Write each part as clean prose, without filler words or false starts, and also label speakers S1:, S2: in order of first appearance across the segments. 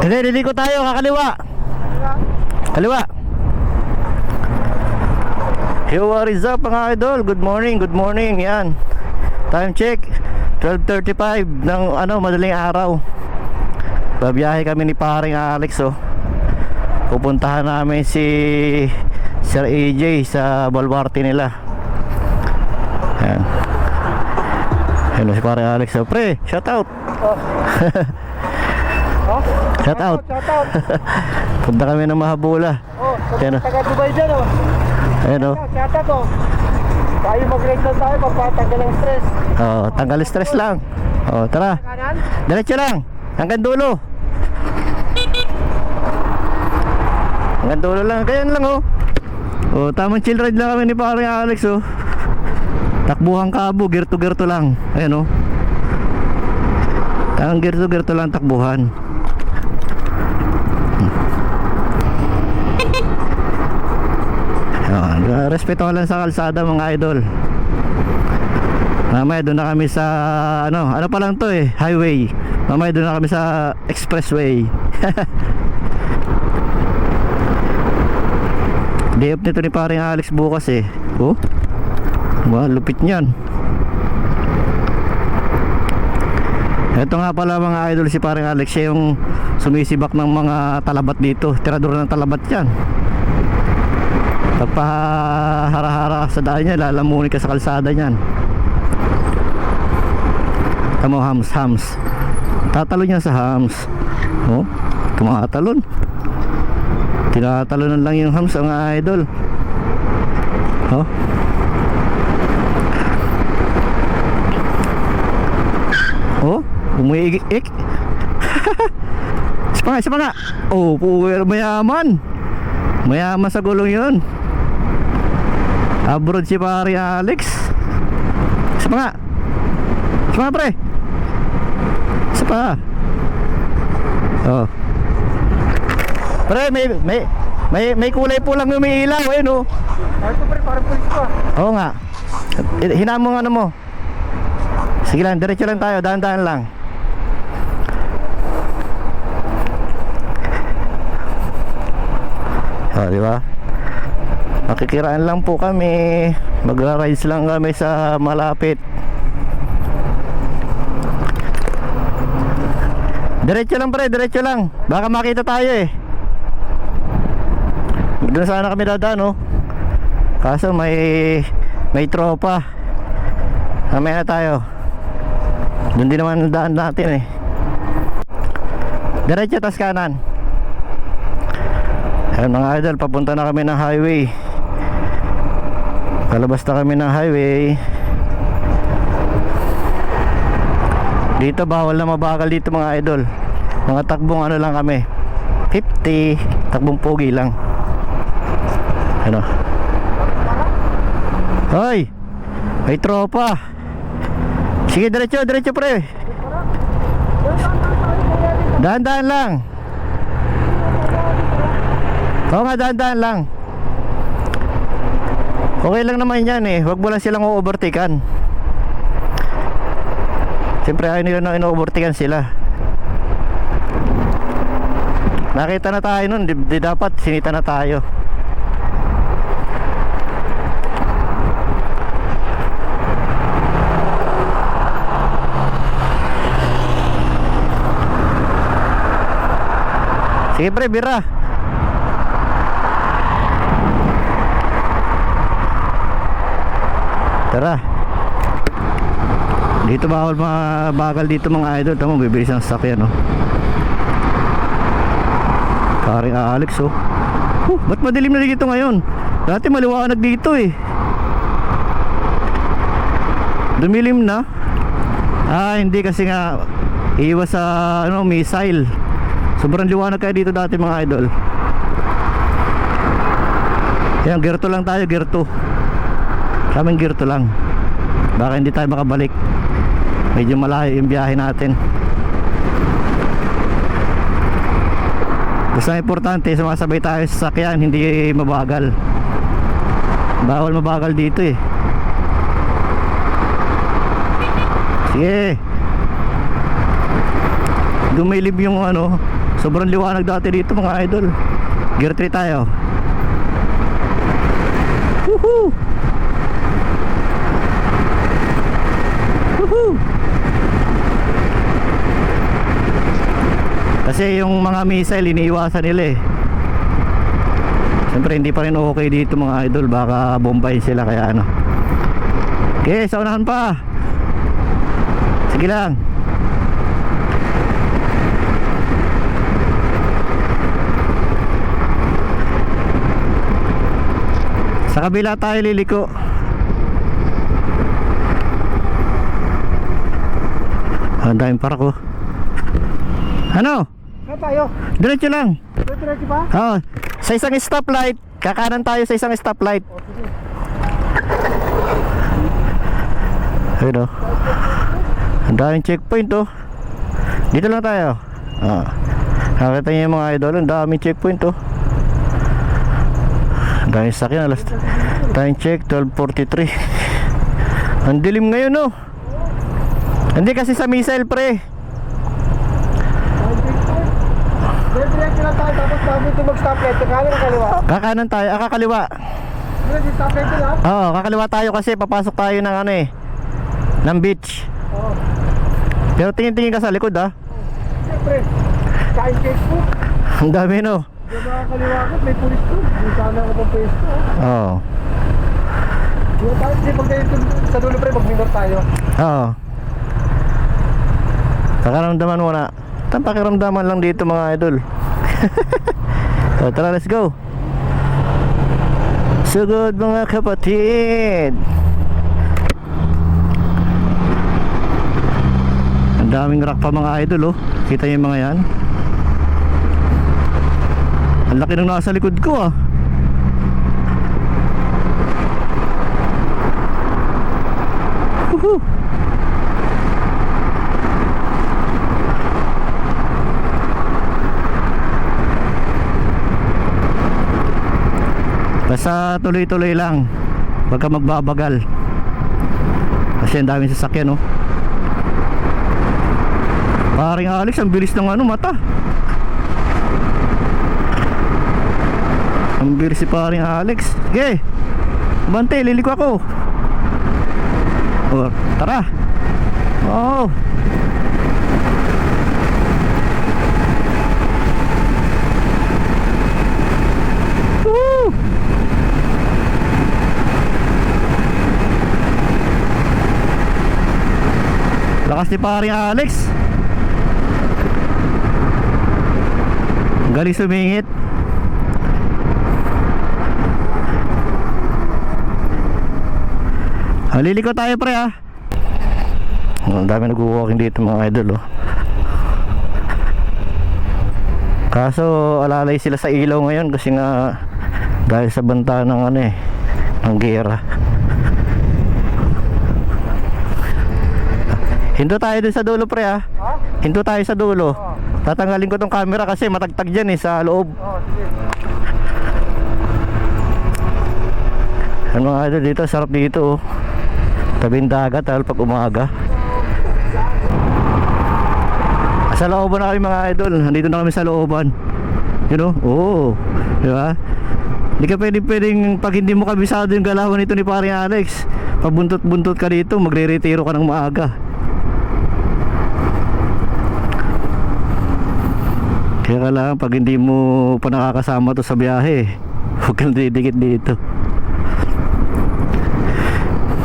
S1: Hindi, liliko tayo, kakaliwa. Kaliwa. Yo, what is up mga idol? Good morning, good morning. Yan. Time check 12:35 ng madaling araw. Babiyahe kami ni paring Alex Pupuntahan namin si Sir AJ sa baluarte nila. Yan. Hello si paring Alex. Pre, shout out. Shout out. Punta kami ng Mahabula.
S2: Taga Dubai dyan
S1: Ayan
S2: Shout out tayo mag-ride lang tayo, papatanggal ang stress.
S1: Tanggal stress lang. Tara.
S2: Kanan?
S1: Diretso lang. Hanggang dulo. Hanggang dulo lang. Ganyan lang tamang chill ride lang kami ni paring Alex Takbuhan kabo, gear to lang. Ayan Tangang gear to lang takbuhan. Respeto lang sa kalsada mga idol. Mamaya doon na kami sa ano pa lang to highway. Mamaya doon na kami sa expressway. Day off nito ni paring Alex bukas lupit niyan. Ito nga pala mga idol, si paring Alex, siya yung sumisibak ng mga talabat dito. Tirador ng talabat yan. Pagpahara-hara sa daan niya, lalamunin ka sa kalsada niyan. Tamo, hams. Tatalon niya sa hams. Tumatalon. Tinatalonan lang yung hams mga idol. Umuigik. Isa pa nga. Mayaman. Mayaman sa gulong yun. Abroad si pare Alex. Isa pa nga. Pre. Isa pa. Pre, may kulay po lang yung may ilaw
S2: Ito pre, parang pulis pa.
S1: Oo nga. Hinaan mo mo. Sige lang, diretso lang tayo, dahan-dahan lang. Di ba? Makikiraan lang po kami. Magra-rides lang kami sa malapit. Diretso lang pre, diretso lang. Baka makita tayo Doon sana kami dadaan Kaso may tropa. Mamaya na tayo. Doon din naman ang daan natin Diretso tas kanan. Ayan mga idol, papunta na kami ng highway. Kalabas na kami ng highway. Dito bawal na mabagal dito mga idol. Mga takbong lang kami 50, takbong pogi lang. Hoy, may tropa. Sige, diretso pre. Dahan-dahan lang. Oo nga, dahan-dahan lang. Okay lang naman yan Huwag mo lang silang o-overtakean. Siyempre ayaw nila na ino-overtakean sila. Nakita na tayo nun, di dapat sinita na tayo. Sige pre, bira. Tara. Dito bawal mabagal dito mga idol. Tama, bibilis ang sasakyan paring Alex ba't madilim na dito ngayon? Dati maliwanag dito dumilim na. Hindi kasi nga iwas sa missile. Sobrang liwanag kaya dito dati mga idol. Yan, gear 2 lang tayo, gear 2. Kaming gear 2 lang. Baka hindi tayo makabalik. Medyo malayo yung biyahe natin. Basta importante, sumasabay tayo sa sasakyan, hindi mabagal. Bawal mabagal dito Sige. Dumilib yung Sobrang liwanag dati dito mga idol. Gear 3 tayo. Woohoo! Woohoo! Kasi yung mga missile iniiwasan nila eh. Siyempre hindi pa rin okay dito mga idol. Baka bombayin sila kaya ano. Okay, sa unahan pa. Sige lang. Sa kabila tayo liliko. Ang daming parako. Ano?
S2: Saan tayo?
S1: Diretso lang.
S2: Diretso ba?
S1: Oo. Sa isang stoplight, kakanan tayo sa isang stoplight.
S2: O, sige.
S1: Ayun o. Ang daming checkpoint o. Dito lang tayo. Nakita niyo yung mga idol, ang daming checkpoint o. Ang daming sakyan. Alas time check 12:43. Ang dilim ngayon o. Hindi kasi sa missile pre.
S2: Diretso lang tayo, tapos bago ito mag-stoplight, kakanan ang kaliwa.
S1: Kakanan tayo, kakaliwa.
S2: Diretso stoplight ko lang?
S1: Oo, kakaliwa tayo kasi papasok tayo ng ano eh, ng beach.
S2: Oo.
S1: Pero tingin-tingin ka sa likod ah.
S2: Siyempre, kain cake po.
S1: Ang dami no.
S2: Di ba kaliwa ko, may pulis ko. Hindi sana ako pang pwesto.
S1: Oo.
S2: Di ba tayo, kasi pag ganito sa dulo pre, mag-minor tayo.
S1: Oo. Pakiramdaman mo na. Itang pakiramdaman lang dito mga idol. So, tara, let's go. Sugod mga kapatid. Ang daming rock pa mga idol oh. Kita niyo yung mga yan. Ang laki nung nasa likod ko ah. Woohoo! Basta tuloy-tuloy lang. Huwag ka magbabagal. Kasi ang daming sasakyan oh. Paring Alex, ang bilis ng ano mata. Ang bilis si paring Alex. Okay, bante, liliko ako. Oh, tara. Oh. Woo! Lakas ni paring Alex. Galing sumingit. Liliko tayo pre ah. Ang dami nag-walking dito mga idol oh. Kaso alalay sila sa ilaw ngayon kasi nga dahil sa banta ng ano eh, ng gera. Hinto tayo dun sa dulo pre ah.
S2: Ha?
S1: Hinto tayo sa dulo. Tatanggalin ko tong camera kasi matagtag dyan eh sa loob.
S2: Oo, sige.
S1: Ang mga idol dito, sarap dito oh. Tabing dagat dahil pag umaga. Sa looban na kami mga idol. Nandito na kami sa looban. You know? Oo. Diba? Hindi ka pwedeng pag hindi mo kabisado yung galawan nito ni paring Alex, pabuntot-buntot ka dito, magre-retiro ka ng maaga. Kaya kailangan pag hindi mo pa nakakasama to sa biyahe, huwag kang didikit dito.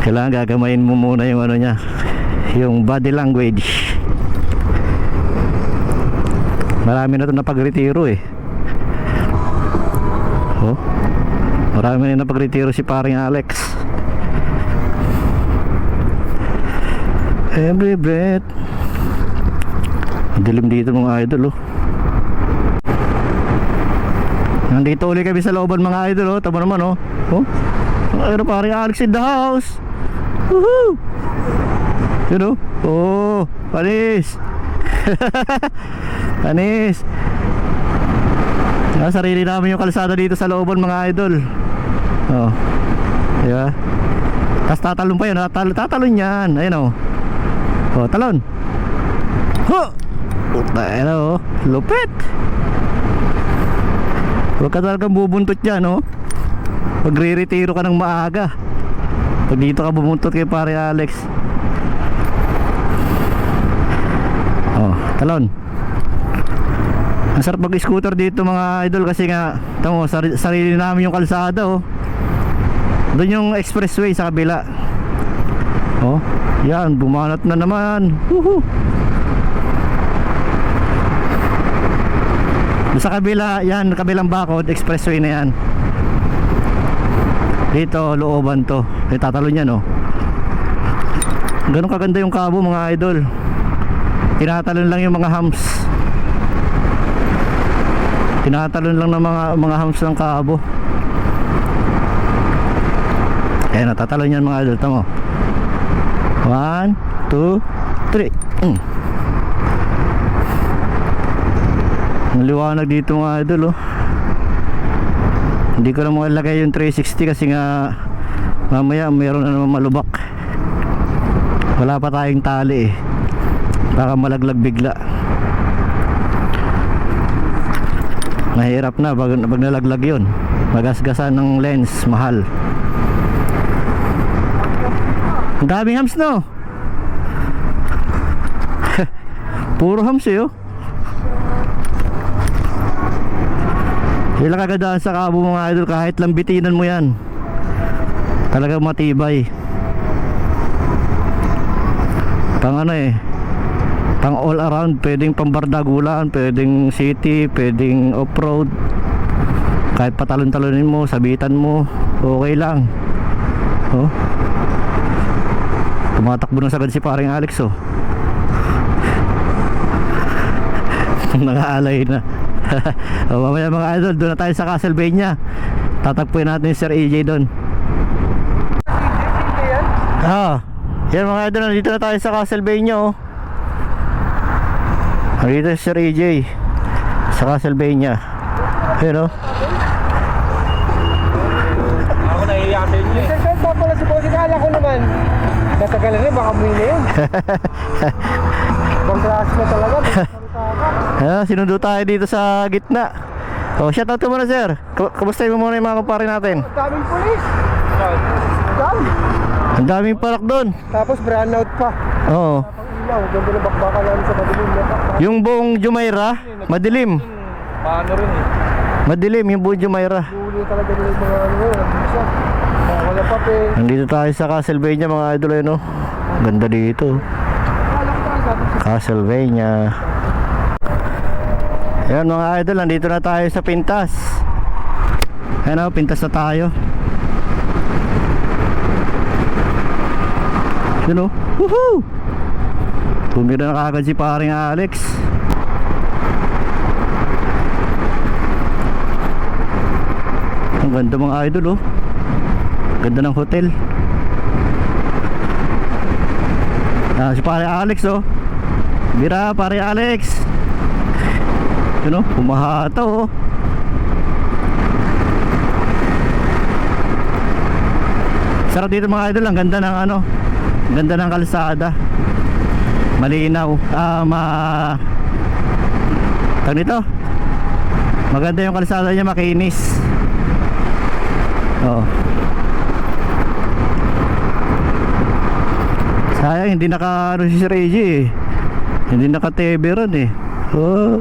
S1: Kailangan gagamayin mo muna yung ano niya, yung body language. Marami na ito napag-retiro eh. Oh, marami na napag-retiro si paring Alex. Every breath. Dilim dito mga idol oh. Nandito ulit kami sa looban mga idol oh. Tama naman oh. Oh, ano paring Alex in the house. Woohoo! You know? Oh, panis. Panis. Sarili namin yung kalsada dito sa looban mga idol. Oh. Diba? Tapos tatalon pa yun. Tatalon yan. Ayun oh. Oh, talon. Huh! Ano, lupit. Huwag ka talagang bubuntot dyan, no? Magre-retiro ka ng maaga. Pag dito ka bubuntot kay pare Alex. Oh, talon. Ang sarap mag-scooter dito mga idol kasi nga, tamo, sarili namin yung kalsada, oh. Doon yung expressway sa kabila. Oh, yan, bumanat na naman. Woohoo! Sa kabila, yan, kabilang bakod, expressway na yan. Dito, looban to. Eh, tatalon yan, oh. Ganun kaganda yung Cabo, mga idol. Tinatalon lang yung mga hams. Tinatalon lang ng mga hams ng Cabo. Ayan, natatalon yan, mga idol. Tamo. 1, 2, 3. Maliwanag dito mga idol, oh. Hindi ko lang makalagay yung 360 kasi nga mamaya mayroon na naman malubak. Wala pa tayong tali, eh. Baka malaglag bigla. Mahirap na pag nalaglag yun. Magasgasan ng lens, mahal. Ang daming hams, no? Puro hams, eh, oh. Ilang kagadaan sa Cabo mga idol, kahit lambitinan mo yan, talagang matibay. Pang ano, eh, pang all around. Pwedeng pambardagulan, pwedeng city, pwedeng off-road. Kahit patalon-talonin mo, sabitan mo, okay lang. Oh, tumatakbo na sagad si paring Alex, oh. Nakaalay na. O, mamaya mga idol, doon na tayo sa Castlevania. Tatagpuin natin yung Sir AJ doon. Yan mga idol, nandito na tayo sa Castlevania, oh. Nandito si Sir AJ sa Castlevania. Ayan, oh.
S2: Ako nahihiya sa inyo. Saan pa pala si Bossy? Kala ko naman natagalan rin, baka muli na yun. Ibang klase na talaga.
S1: Sinundo tayo dito sa gitna. Oh, shout out ka muna, sir. Kamusta mo muna yung mga kumpare natin?
S2: Ang daming pulis. Dami.
S1: Ang daming parak doon.
S2: Tapos brown out pa.
S1: Oo.
S2: Ang ilaw, ganda ng bakbaka namin sa madilim.
S1: Yung buong Jumeirah, madilim.
S2: Paano rin, eh.
S1: Madilim yung buong Jumeirah.
S2: Huli talaga nila yung mga ano, nabisa. Wala pa, pe.
S1: Nandito tayo sa Castlevania mga idol, eh, no? Ganda dito. Castlevania. Ayan mga idol, nandito na tayo sa Pintas. Ayan, oh, Pintas na tayo. Yun, oh. Woohoo! Tumira na kagad si paring Alex. Ang ganda mga idol, oh. Ganda ng hotel. Si paring Alex, oh. Bira, paring Alex. Yun, oh, humahataw, oh. Sarap dito mga idol, ang ganda ng ano, ganda ng kalsada. Malinaw. Tawag nito, maganda yung kalsada niya, makinis. Oo. Sayang hindi naka ano si Sir AJ, eh. Hindi naka TV ron, eh. Oh,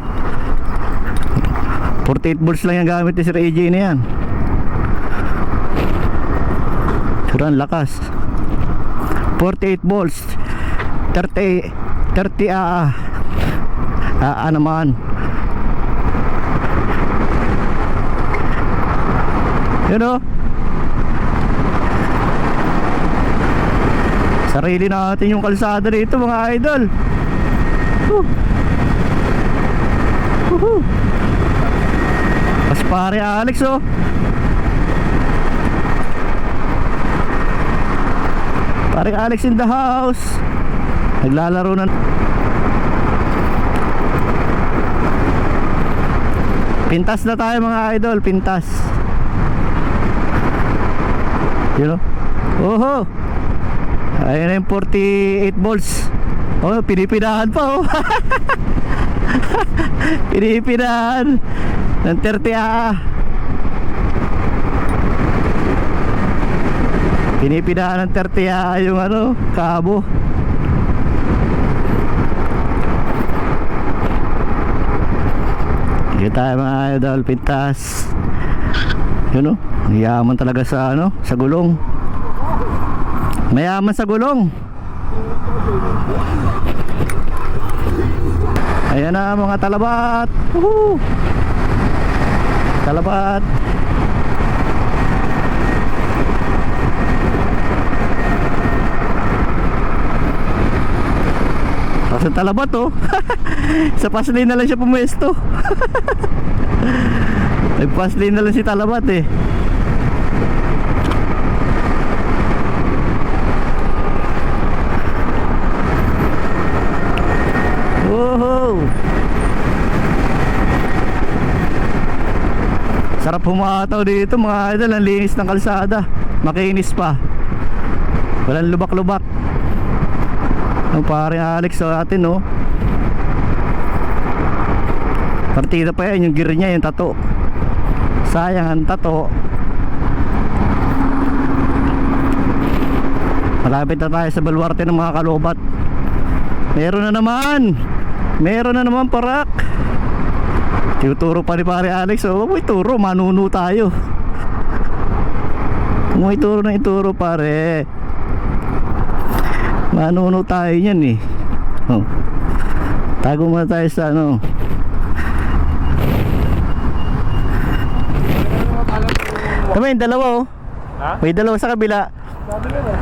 S1: 48 volts lang yung gamit ni Sir AJ na yan. Surang lakas. 48 volts 30 naman. Yun, oh. Sarili natin yung kalsada dito mga idol. Mas pare Alex, oh. Pare Alex in the house. Naglalaro na. Pintas na tayo mga idol, Pintas. You know? Oho. Ayun na yung 48 volts. Oh, pinipinahan pa oh. Pinipinahan ng 30A. Pinipinahan ng 30A yung ano, kabo. Hindi tayo mga idol, pintas. Yun oh, yaman talaga sa ano, sa gulong. Mayaman sa gulong. Ayan na mga talabat. Woohoo! Talabat. Kasi talabat oh. Sa paslin na lang siya pumuesto. Nagpaslin na lang si talabat eh. Woohoo! Sarap humataw dito mga idol. Ang linis ng kalsada. Makinis pa. Walang lubak-lubak. Ang pare Alex sa atin no. Partida pa yan yung gear niya, yung tato. Sayang ang tato. Malapit na tayo sa baluarte ng mga kalobat. Meron na naman parak. Tinuturo pa ni pare Alex. Oh, may turo, manuno tayo. May turo na ituro pare. Manuno tayo yan eh. Oh. Tago muna tayo sa ano. May dalawa oh.
S2: Ha?
S1: May dalawa sa kabila.
S2: Sabi na eh.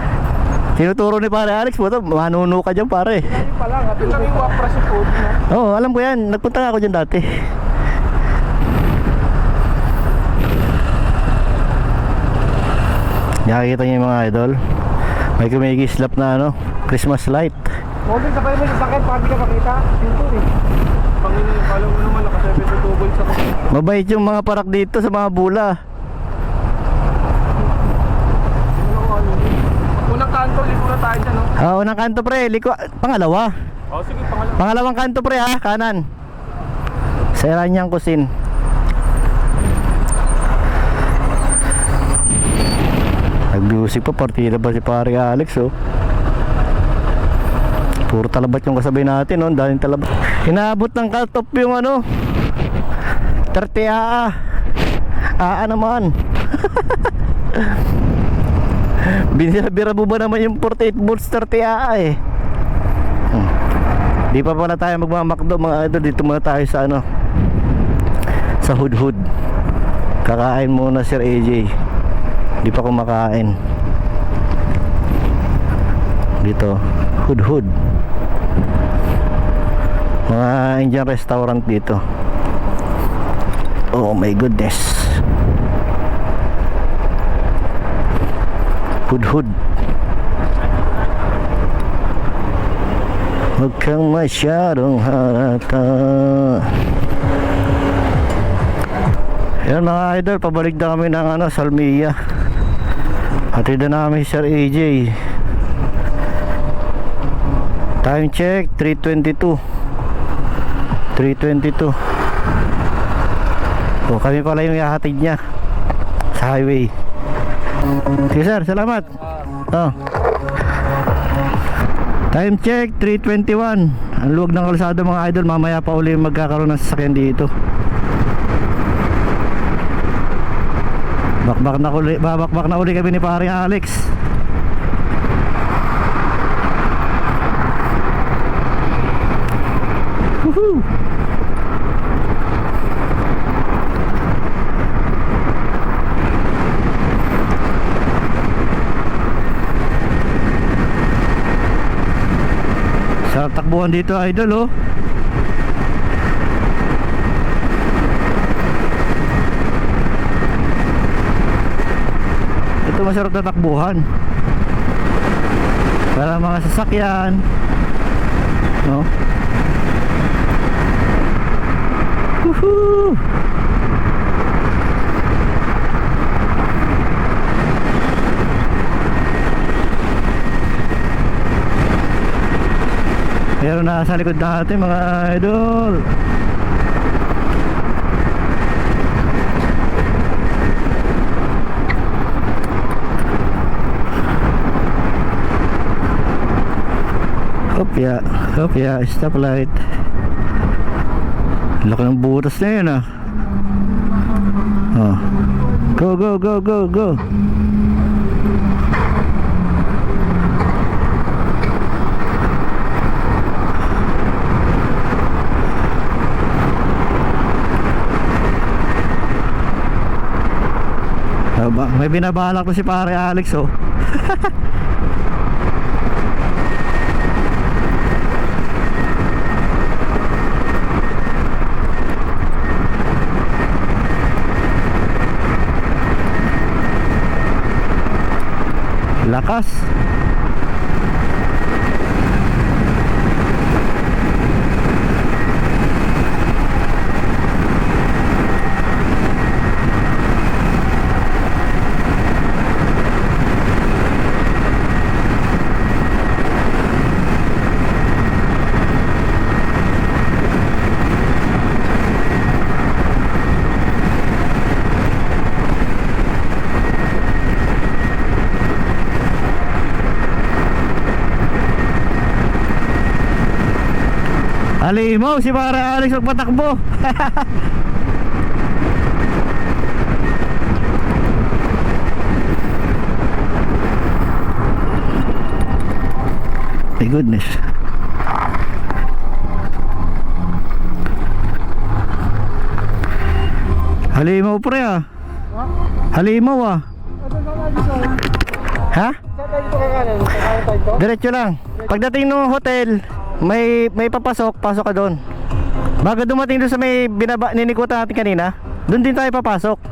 S1: Tinuturo ni pare Alex mo to. Manuno ka dyan pare.
S2: Sabi pa lang, ito lang yung wapra sa food mo.
S1: Oo, alam ko yan. Nagpunta nga ako dyan dati. Nakakita niyo yung mga idol. May kumikislap na ano, Christmas light.
S2: Mobile sa pala mo sa sakit, paano ka makita? Pinto eh. Panginoon, kala mo naman naka-72 volts ako.
S1: Mabait yung mga parak dito sa mga bula.
S2: Unang kanto, lipo na tayo dyan, no?
S1: Unang kanto pre, pangalawa.
S2: Oh, sige, pangalawa.
S1: Pangalawang kanto pre ha, kanan. Sa Iranian Cuisine. Nag-music pa, partida ba si pare Alex oh. Puro talabat yung kasabay natin oh, daming talabat. Inaabot ng cut-off yung ano 30A. Naman. Binira mo ba naman yung 48 volts 30A eh. Di pa pala tayo magmamakdo mga idol. Dito muna tayo sa ano, sa Hudhud. Kakain muna Sir AJ. Di pa kumakain. Dito Hudhud, mga Indian restaurant dito. Oh my goodness. Hudhud. Huwag kang masyadong harata. Yan mga idol, pabalik na kami ng ano, Salmia. Hatid na namin si Sir AJ. Time check 3:22. Oh, kami pala yung ihahatid niya sa highway. Sige sir, salamat. Oh. Time check 3:21. Ang luwag ng kalsada mga idol. Mamaya pa uli magkakaroon ng sasakyan dito. Babakbak na uli kami ni paring Alex. Woohoo! Sa takbuhan dito idol oh. Ito masarap na takbuhan para mga sasakyan no. Woohoo! nasa likod natin mga idol. Hopya, stoplight. Laki ng butas na yun ah. Oh. Go, go, go, go, go. May binabalak ko si pare Alex oh. Lakas. Halimaw si pare Alex magpatakbo. My goodness. Halimaw pre ah. Halimaw ah. Ha?
S2: Saan tayo dito kakanan? Kakanan tayo dito?
S1: Diretso lang. Pagdating ng hotel, may pasok ka doon. Bago dumating doon sa may ninikutan natin kanina, doon din tayo papasok.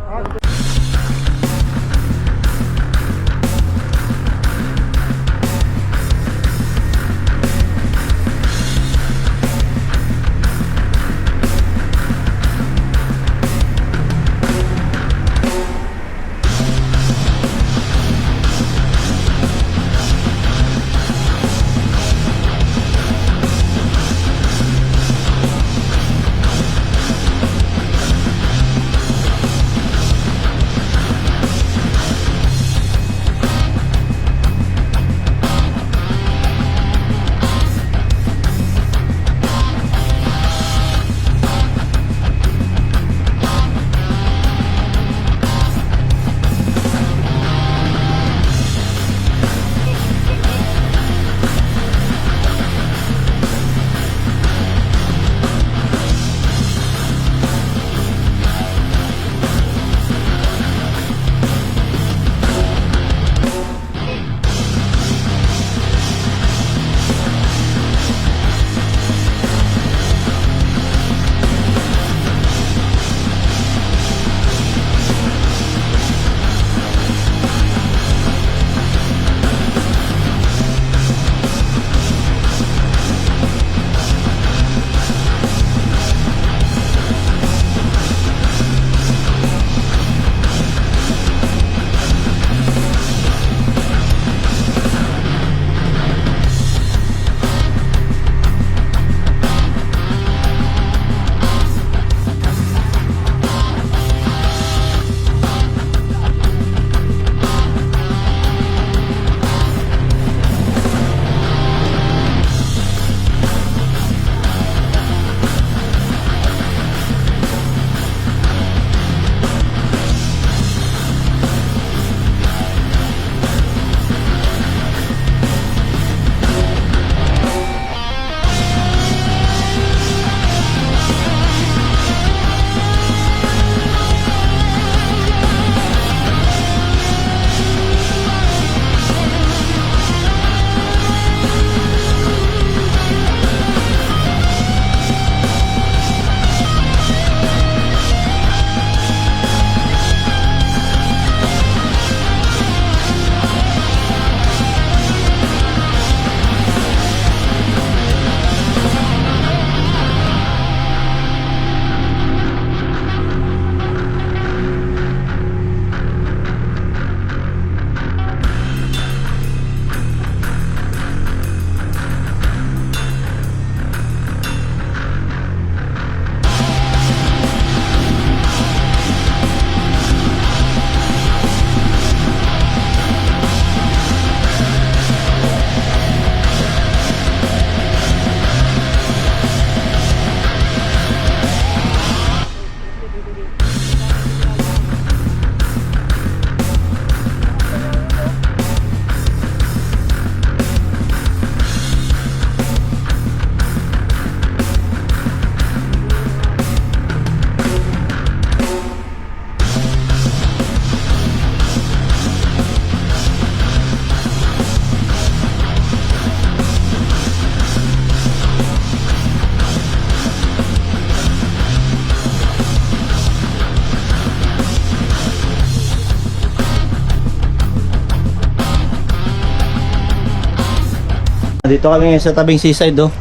S1: Dito kami ngayon sa tabing seaside, oh.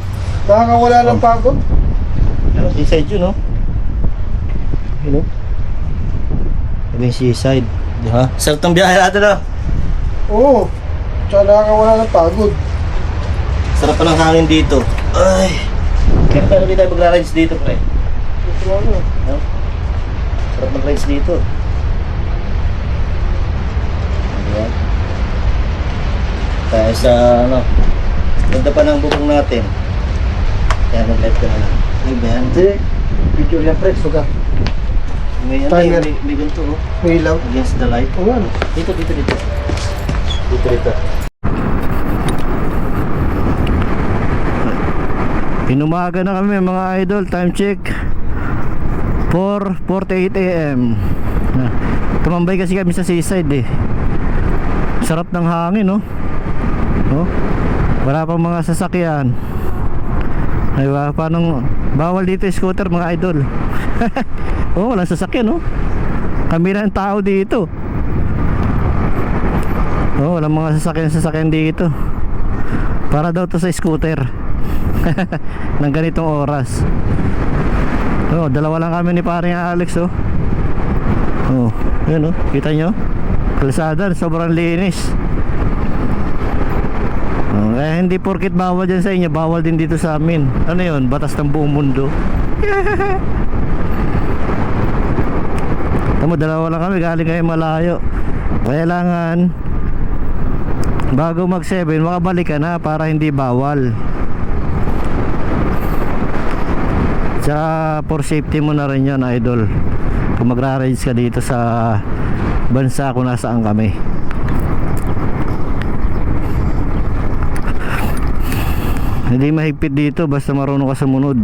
S2: Nakakawala ng pagod.
S1: Ano, seaside yun, oh. Yun, oh. Tabing seaside. Diba? Sarap ng biyahe natin, oh.
S2: Oo. Tsaka nakakawala ng pagod.
S1: Sarap pa ng hangin dito. Ay. Kaya paano di tayo magra-rides dito, pre?
S2: Ito ano.
S1: No? Sarap mag-rides dito. Diba? Kaya sa, ano, ganda pa ng bubong natin. Kaya mag-live ka na lang. Ay, ba yan?
S2: Hindi. Picture yan, pre. Suga.
S1: May, ano,
S2: Timer.
S1: may ganito, oh.
S2: May ilaw.
S1: Against the light.
S2: Oo ano.
S1: Dito. Dito. Inumaga na kami mga idol. Time check 4:48 AM. Tumambay kasi kami sa seaside, eh. Sarap ng hangin, no? Oh, wala pang mga sasakyan. Diba? Paano, bawal dito yung scooter mga idol. Oh, walang sasakyan, no? Kami lang tao dito. Oh, walang mga sasakyan dito. Para daw to sa scooter. Nang ganitong oras. Oh, dalawa lang kami ni paring Alex, oh. Oh, yun, oh. Kita nyo? Kalsada, sobrang linis. Oh, eh, hindi porkit bawal dyan sa inyo, bawal din dito sa amin. Ano yun? Batas ng buong mundo. Tamo, dalawa lang kami, galing kayo malayo. Kailangan bago mag 7 makabalik ka na para hindi bawal. Tsaka for safety mo na rin yun, idol. Kung magra-rides ka dito sa bansa kung nasaan kami. Hindi mahigpit dito basta marunong ka sumunod.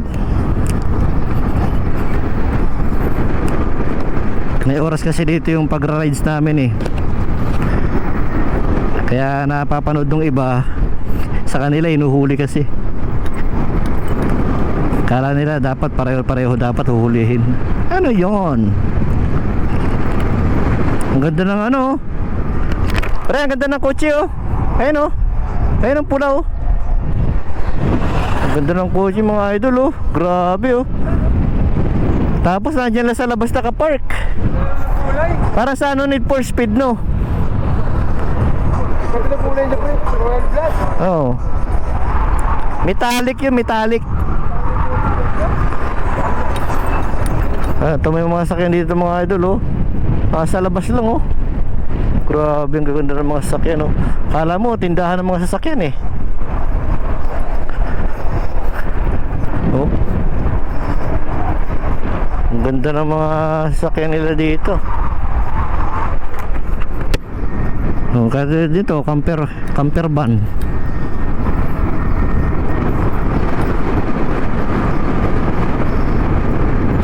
S1: May oras kasi dito yung pagra-rides namin, eh. Kaya napapanood ng iba, sa kanila inuhuli kasi. Kala nila dapat pareho-pareho dapat huhulihin. Ano yon? Ang ganda ng ano, oh. Pre, ang ganda ng kotse, oh. Ayun, oh. Ayun ang pula, oh. Ang ganda ng kotse mga idol, oh. Grabe, oh. Tapos nandiyan lang sa labas naka-park. Para sa ano, Need for Speed, no?
S2: Pati na kulay niya, pre. Royal Blood.
S1: Oo. Metallic yun, metallic. Ito may mga sakyan dito mga idol, oh. Sa labas lang, oh. Grabe, ang gaganda ng mga sasakyan, oh. Kala mo tindahan ng mga sasakyan, eh. Oh. Ang ganda ng mga sasakyan nila dito. Oh, kasi dito camper van.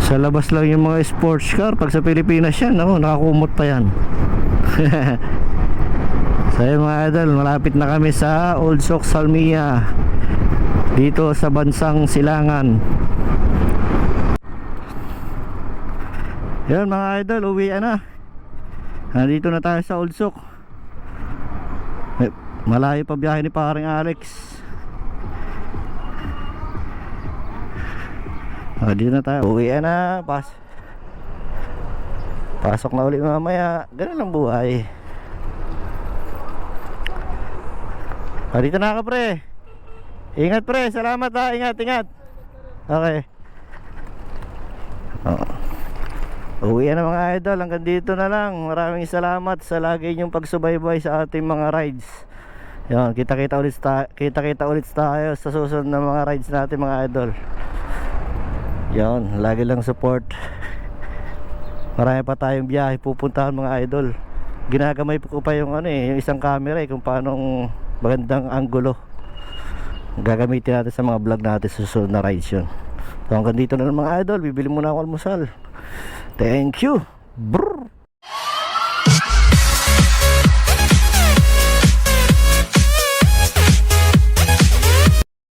S1: Sa labas lang yung mga sports car. Pag sa Pilipinas yan, ako, nakakumot pa yan. So yun mga idol, malapit na kami sa Old Soc Salmia, dito sa bansang Silangan. Yun mga idol, uwi na. Nandito na tayo sa Old Soc. Malayo pa biyahe ni paring Alex. Dito na tayo, uwi na. Pasok na ulit mamaya. Ganun ang buhay. Dito na ka, pre. Ingat, pre, salamat, ha. Ingat. Okay. Uwi na mga idol. Hanggang dito na lang. Maraming salamat sa lagi nyong pagsubaybay sa ating mga rides. Yan, kita-kita ulit tayo sa susunod na mga rides natin mga idol. Yan, lagi lang support. Marami pa tayong biyahe pupuntahan mga idol. Ginagamay ko pa yung yung isang camera, kung paanong magandang anggulo gagamitin natin sa mga vlog natin sa susunod na rides yun. So hanggang dito na lang mga idol. Bibili muna ako almusal. Thank you. Brr.